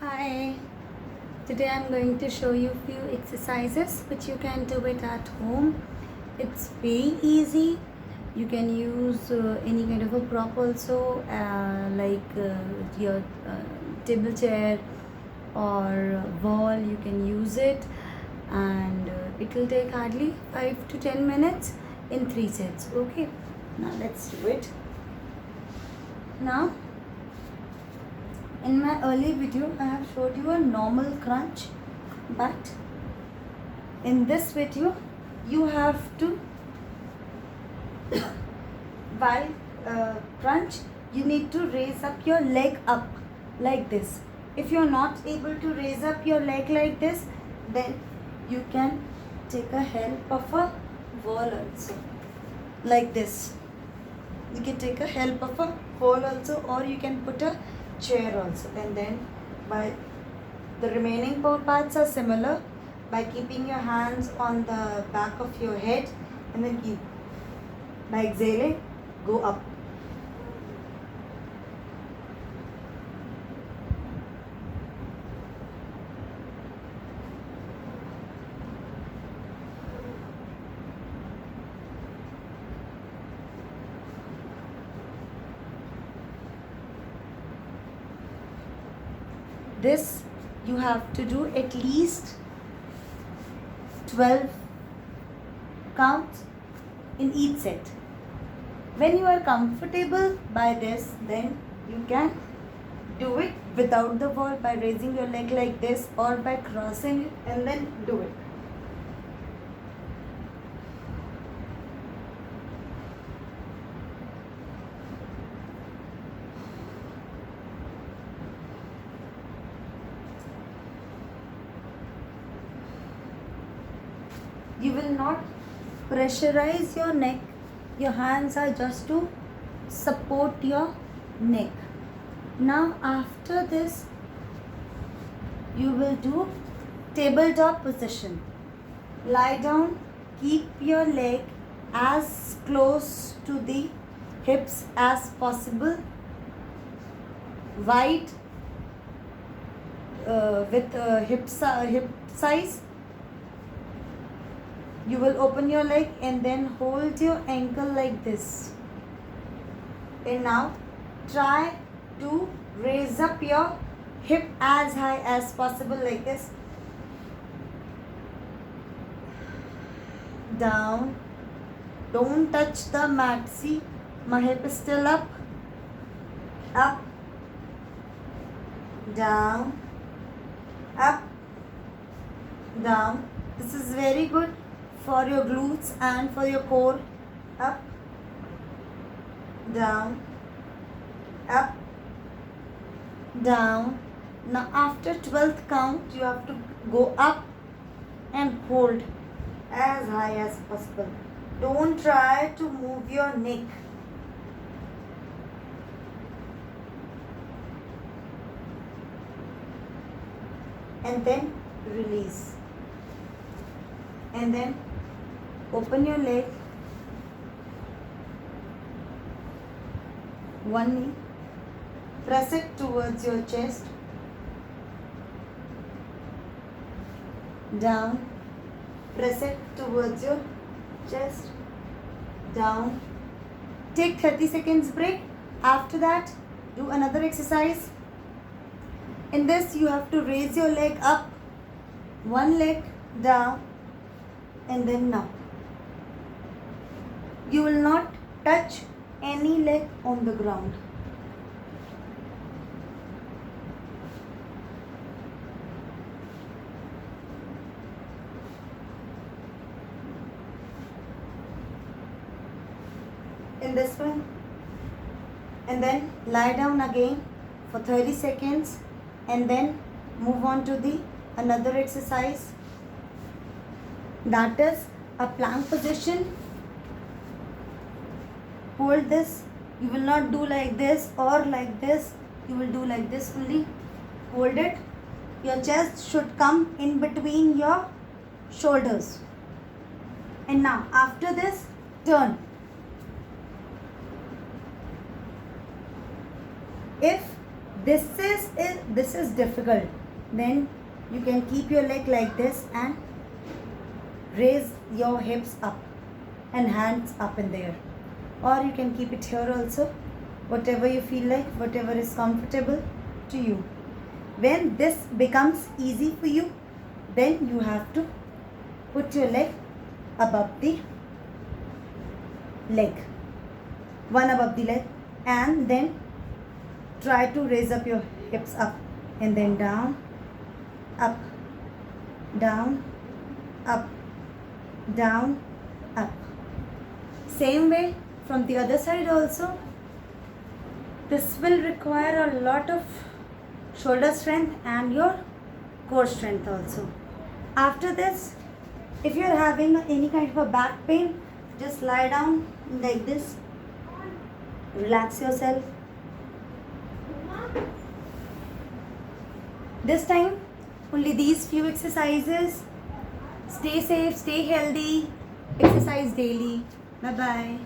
Hi, today I'm going to show you few exercises which you can do it at home. It's very easy. You can use any kind of a prop also, your table chair or wall. You can use it, and it will take hardly 5 to 10 minutes in 3 sets. Okay, now let's do it. Now, in my early video, I have showed you a normal crunch, but in this video, you have to, while crunch, you need to raise up your leg up like this. If you are not able to raise up your leg like this, then you can take a help of a wall also, like this. You can take a help of a wall also, or you can put a chair also, and then by the remaining four parts are similar. By keeping your hands on the back of your head, and then keep, by exhaling, go up. This you have to do at least 12 counts in each set. When you are comfortable by this, then you can do it without the wall by raising your leg like this, or by crossing it and then do it. You will not pressurize your neck. Your hands are just to support your neck. Now after this, you will do tabletop position. Lie down, keep your leg as close to the hips as possible, wide with hip size. You will open your leg and then hold your ankle like this. And now try to raise up your hip as high as possible like this. Down. Don't touch the mat. See, my hip is still up. Up. Down. Up. Down. This is very good for your glutes and for your core. Up, down, up, down. Now after 12th count, you have to go up and hold as high as possible. Don't try to move your neck. And then release. And then open your leg, one knee, press it towards your chest, down, press it towards your chest, down. Take 30 seconds break. After that, do another exercise. In this, you have to raise your leg up, one leg down, and then up. You will not touch any leg on the ground. In this one, and then lie down again for 30 seconds, and then move on to the another exercise, that is a plank position. Hold this. You will not do like this or like this. You will do like this only. Hold it. Your chest should come in between your shoulders. And now after this, turn. If this is difficult, then you can keep your leg like this and raise your hips up and hands up in there, or you can keep it here also, whatever you feel like, whatever is comfortable to you. When this becomes easy for you, then you have to put your leg above the leg, one above the leg, and then try to raise up your hips up and then down, up, down, up, down, up. Same way from the other side also. This will require a lot of shoulder strength and your core strength also. After this, if you are having any kind of a back pain, just lie down like this, relax yourself. This time only these few exercises. Stay safe, stay healthy, exercise daily. Bye bye.